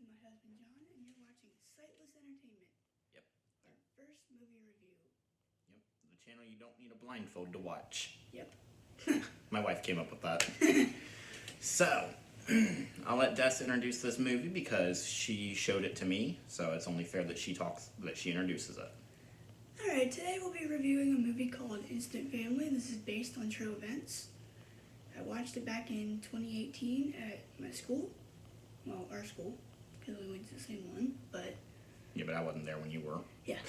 my husband John, and you're watching Sightless Entertainment. Yep. Our first movie review. Yep. The channel you don't need a blindfold to watch. Yep. My wife came up with that. So, I'll let Des introduce this movie because she showed it to me, so it's only fair that she introduces it. Alright, today we'll be reviewing a movie called Instant Family. This is based on true events. I watched it back in 2018 at my school. Well, our school, because we went to the same one, but... Yeah, but I wasn't there when you were. Yeah.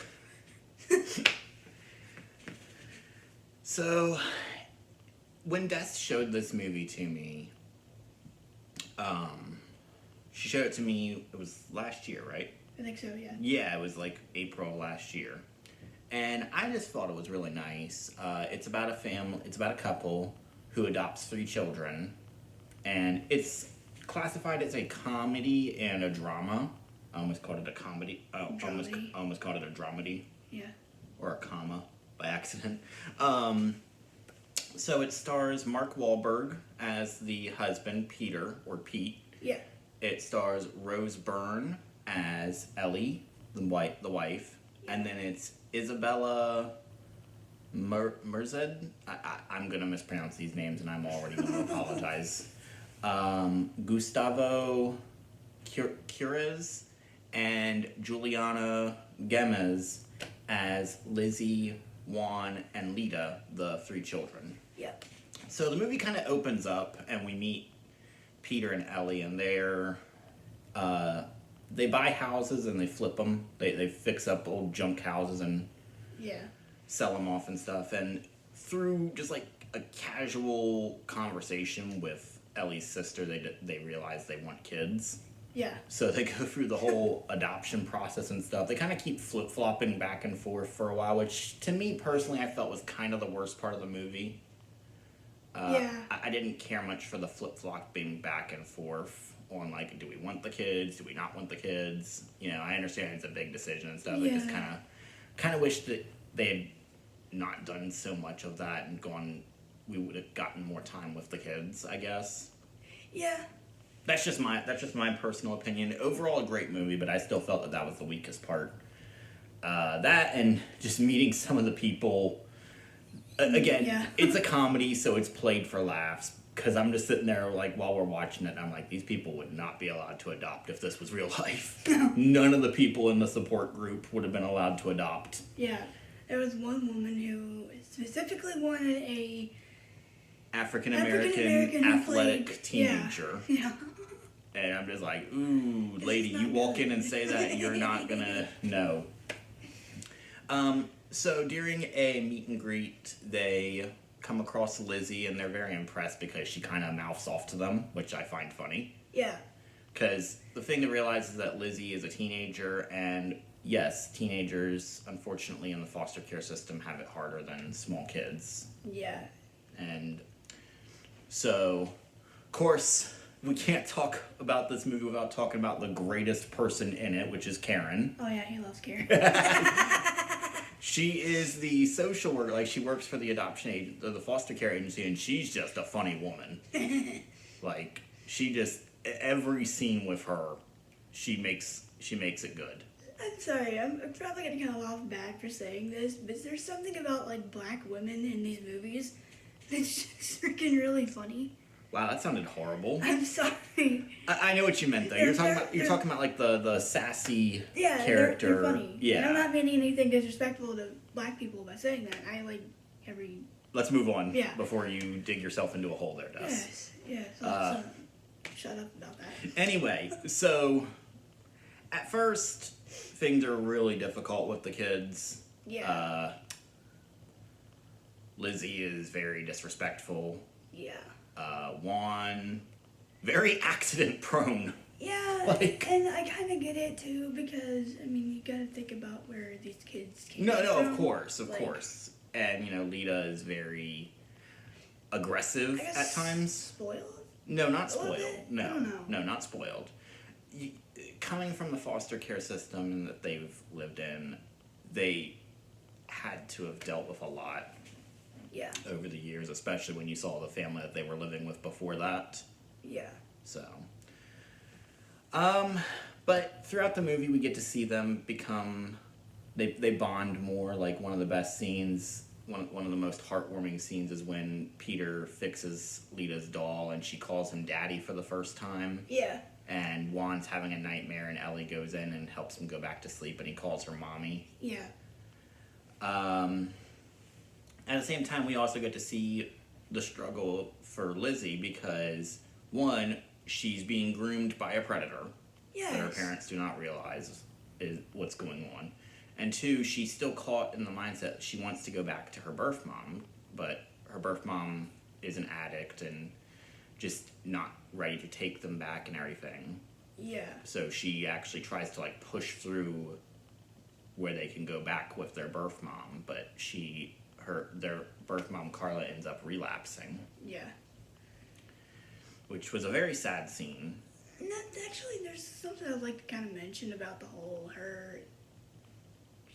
So, when Des showed this movie to me, she showed it to me, it was last year, right? I think so, yeah. Yeah, it was like April last year. And I just thought it was really nice. It's about a couple who adopts 3 children. And it's classified as a comedy and a drama. I almost called it a comedy. Dramedy. Almost called it a dramedy. Yeah. Or a comma by accident. So it stars Mark Wahlberg as the husband, Peter, or Pete. Yeah. It stars Rose Byrne as Ellie, the wife. And then it's Isabella Merced. I'm going to mispronounce these names, and I'm already going to apologize. Gustavo Cures and Juliana Gemez as Lizzie, Juan, and Lita, the 3 children. Yeah. So the movie kind of opens up, and we meet Peter and Ellie, and they buy houses and they flip them. They fix up old junk houses and sell them off and stuff. And through just like a casual conversation with Ellie's sister, they realize they want kids. Yeah. So they go through the whole adoption process and stuff. They kind of keep flip-flopping back and forth for a while, which to me personally I felt was kind of the worst part of the movie. I didn't care much for the flip-flopping back and forth on, like, do we want the kids? Do we not want the kids? You know, I understand it's a big decision and stuff. Yeah. I just kind of wish that they had not done so much of that and we would have gotten more time with the kids, I guess. Yeah. That's just my personal opinion. Overall, a great movie, but I still felt that was the weakest part. That and just meeting some of the people. Again, It's a comedy, so it's played for laughs. Because I'm just sitting there, like, while we're watching it, and I'm like, these people would not be allowed to adopt if this was real life. None of the people in the support group would have been allowed to adopt. Yeah. There was one woman who specifically wanted a African-American athletic teenager. Yeah. And I'm just like, ooh, lady, you walk in and say that, you're not gonna know. So during a meet and greet, they come across Lizzie, and they're very impressed because she kind of mouths off to them, which I find funny. Yeah. Because the thing to realize is that Lizzie is a teenager, and yes, teenagers, unfortunately, in the foster care system have it harder than small kids. Yeah. And so, of course, we can't talk about this movie without talking about the greatest person in it, which is Karen. Oh, yeah, he loves Karen. She is the social worker, like she works for the adoption agent, the foster care agency, and she's just a funny woman. Like, every scene with her, she makes it good. I'm sorry, I'm probably gonna kind of laugh bad for saying this, but there's something about, like, black women in these movies that's just freaking really funny. Wow, that sounded horrible. I'm sorry. I know what you meant, though. You're talking about like the sassy character. They're funny. Yeah. And I'm not meaning anything disrespectful to black people by saying that. I like every... Let's move on before you dig yourself into a hole there, Des. Yes. So shut up about that. Anyway, so at first, things are really difficult with the kids. Yeah. Lizzie is very disrespectful. Yeah. Juan, very accident prone. Yeah, and I kind of get it too because, I mean, you gotta think about where these kids came from. No, of course. And, Lita is very aggressive at times. Spoiled? No, not spoiled. No, I don't know. No, not spoiled. Coming from the foster care system that they've lived in, they had to have dealt with a lot. Yeah. Over the years, especially when you saw the family that they were living with before that. Yeah. So, But throughout the movie, we get to see them become. They bond more. Like one of the best scenes, one of the most heartwarming scenes is when Peter fixes Lita's doll and she calls him Daddy for the first time. Yeah. And Juan's having a nightmare, and Ellie goes in and helps him go back to sleep, and he calls her Mommy. Yeah. At the same time, we also get to see the struggle for Lizzie because, one, she's being groomed by a predator Yes. that her parents do not realize is what's going on. And two, she's still caught in the mindset she wants to go back to her birth mom, but her birth mom is an addict and just not ready to take them back and everything. Yeah. So she actually tries to like push through where they can go back with their birth mom, but their birth mom Carla ends up relapsing, Yeah. which was a very sad scene. And actually, there's something I'd like to kind of mention about the whole her.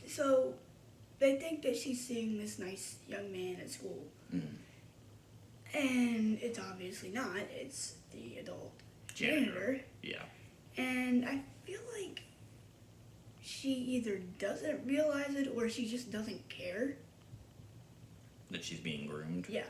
So, they think that she's seeing this nice young man at school. Mm. And it's obviously not. It's the adult janitor. Yeah. And I feel like she either doesn't realize it or she just doesn't care. That she's being groomed. Yeah.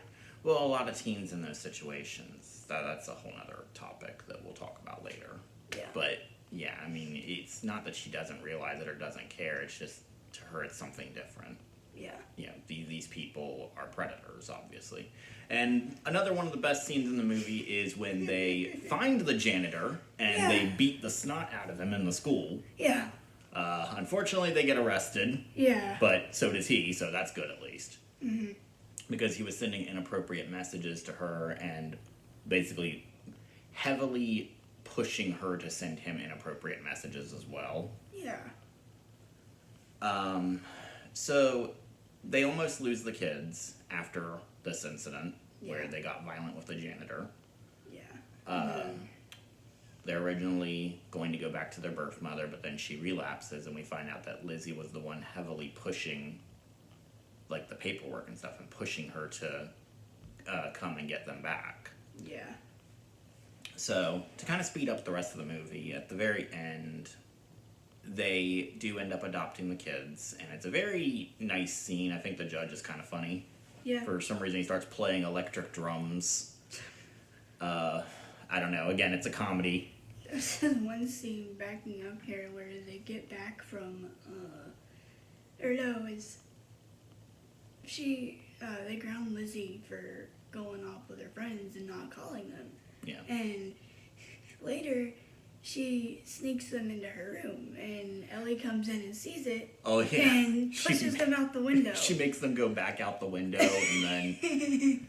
Well, a lot of teens in those situations. That's a whole other topic that we'll talk about later. Yeah. But yeah, I mean, it's not that she doesn't realize it or doesn't care. It's just to her, it's something different. Yeah. You know, these people are predators, obviously. And another one of the best scenes in the movie is when they find the janitor and they beat the snot out of him in the school. Yeah. Unfortunately, they get arrested. Yeah. But so does he, so that's good at least. Mm-hmm. Because he was sending inappropriate messages to her and basically heavily pushing her to send him inappropriate messages as well. Yeah. So they almost lose the kids after this incident where Yeah. they got violent with the janitor. Yeah. They're originally going to go back to their birth mother, but then she relapses, and we find out that Lizzie was the one heavily pushing, like, the paperwork and stuff, and pushing her to come and get them back. Yeah. So, to kind of speed up the rest of the movie, at the very end, they do end up adopting the kids, and it's a very nice scene. I think the judge is kind of funny. Yeah. For some reason, he starts playing electric drums. I don't know. Again, it's a comedy. There's this one scene backing up here where they get back from, they ground Lizzie for going off with her friends and not calling them. Yeah. And later, she sneaks them into her room, and Ellie comes in and sees it. Oh, yeah. And pushes them out the window. She makes them go back out the window, and then...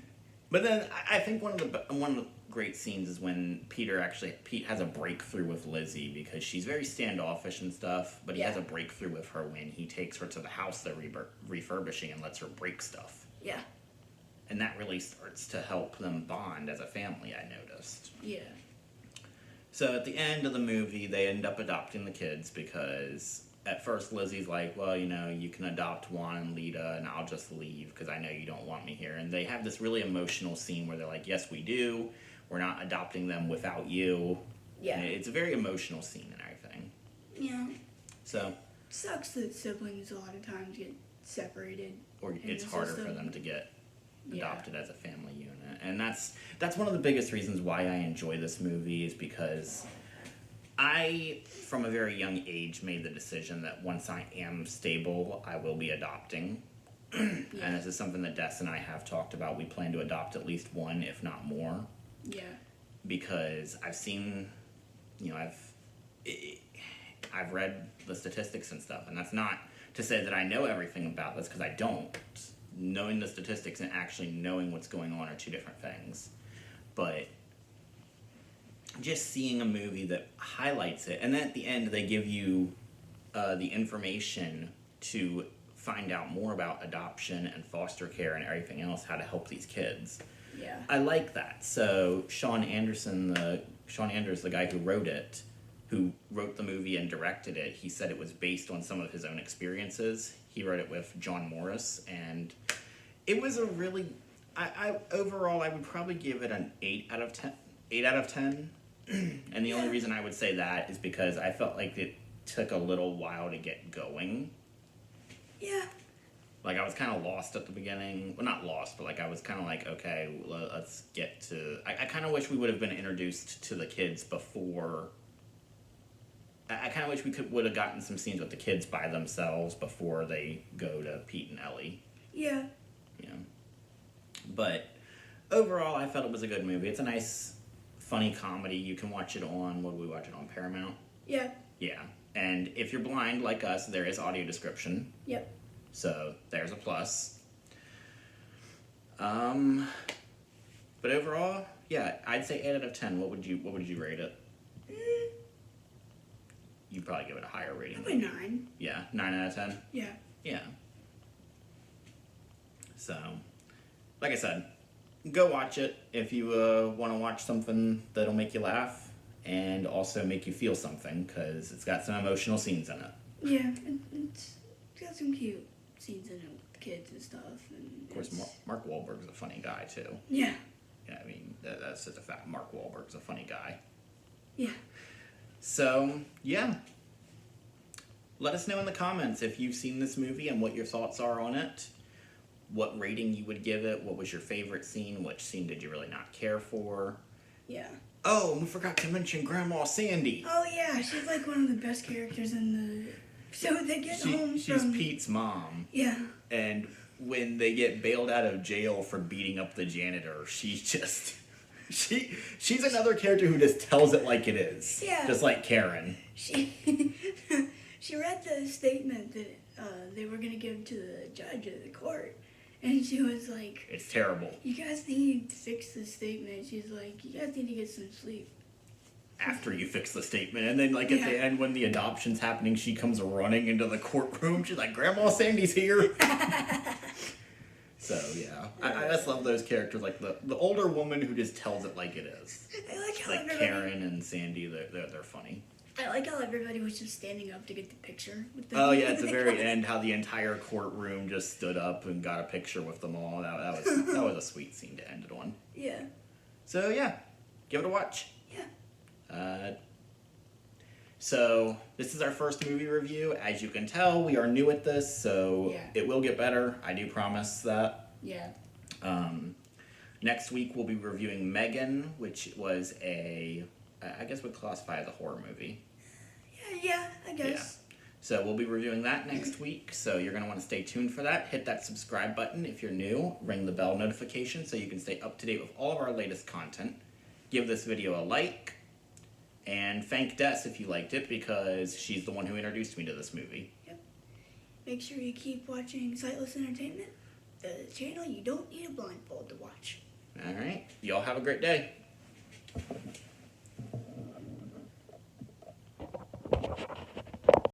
But then, I think one of the great scenes is when Pete has a breakthrough with Lizzie, because she's very standoffish and stuff, but he has a breakthrough with her when he takes her to the house they're refurbishing and lets her break stuff. Yeah. And that really starts to help them bond as a family, I noticed. Yeah. So at the end of the movie, they end up adopting the kids because at first Lizzie's like, well, you know, you can adopt Juan and Lita and I'll just leave because I know you don't want me here. And they have this really emotional scene where they're like, yes, we do. We're not adopting them without you. Yeah. And it's a very emotional scene and everything. Yeah. So. Sucks that siblings a lot of times get separated. Or it's harder for them to get adopted as a family unit. And that's one of the biggest reasons why I enjoy this movie is because I, from a very young age, made the decision that once I am stable, I will be adopting. And this is something that Des and I have talked about. We plan to adopt at least one, if not more. Yeah. Because I've seen, you know, I've read the statistics and stuff, and that's not to say that I know everything about this, because I don't. Knowing the statistics and actually knowing what's going on are two different things. But just seeing a movie that highlights it, and then at the end they give you the information to find out more about adoption and foster care and everything else, how to help these kids. Yeah. I like that. So Sean Anders, the guy who wrote the movie and directed it, he said it was based on some of his own experiences. He wrote it with John Morris, and it was a really... overall, I would probably give it an 8 out of 10. 8 out of 10. And the only reason I would say that is because I felt like it took a little while to get going. Yeah. Like, I was kind of lost at the beginning. Well, not lost, but, like, I was kind of like, okay, let's get to... I kind of wish we would have been introduced to the kids before... I kind of wish we would have gotten some scenes with the kids by themselves before they go to Pete and Ellie. Yeah. You know? But overall, I felt it was a good movie. It's a nice, funny comedy. You can watch it on... What do we watch it on? Paramount? Yeah. Yeah. And if you're blind like us, there is audio description. Yep. So there's a plus. But overall, yeah, I'd say 8 out of 10. What would you rate it? You'd probably give it a higher rating. Probably 9. Yeah, 9 out of 10. Yeah. Yeah. So, like I said, go watch it if you want to watch something that'll make you laugh and also make you feel something, because it's got some emotional scenes in it. Yeah, it's got some cute scenes in it with kids and stuff. And Of course, Mark Wahlberg's a funny guy, too. Yeah. Yeah, I mean, that's just a fact. Mark Wahlberg's a funny guy. Yeah. So, yeah. Let us know in the comments if you've seen this movie and what your thoughts are on it. What rating you would give it. What was your favorite scene? Which scene did you really not care for? Yeah. Oh, we forgot to mention Grandma Sandy. Oh, yeah, she's like one of the best characters in the... So they get home She's from... Pete's mom. Yeah. And when they get bailed out of jail for beating up the janitor, she's just... She's another character who just tells it like it is. Yeah. Just like Karen. She read the statement that they were going to give to the judge of the court. And she was like... It's terrible. You guys need to fix this statement. She's like, you guys need to get some sleep. After you fix the statement. And then, like, at the end when the adoption's happening, she comes running into the courtroom. She's like, Grandma Sandy's here. So, yeah. I just love those characters. Like, the older woman who just tells it like it is. I like how Like Karen and Sandy, they're funny. I like how everybody was just standing up to get the picture with them. Oh, yeah, at the very end, how the entire courtroom just stood up and got a picture with them all. That was a sweet scene to end it on. Yeah. So, yeah. Give it a watch. Yeah. So, this is our first movie review. As you can tell, we are new at this, so it will get better. I do promise that. Yeah. Next week, we'll be reviewing Megan, which was I guess we'd classify as a horror movie. Yeah, I guess. Yeah. So, we'll be reviewing that next week, so you're going to want to stay tuned for that. Hit that subscribe button if you're new. Ring the bell notification so you can stay up to date with all of our latest content. Give this video a like. And thank Des if you liked it, because she's the one who introduced me to this movie. Yep. Make sure you keep watching Sightless Entertainment, the channel you don't need a blindfold to watch. Alright. Y'all have a great day.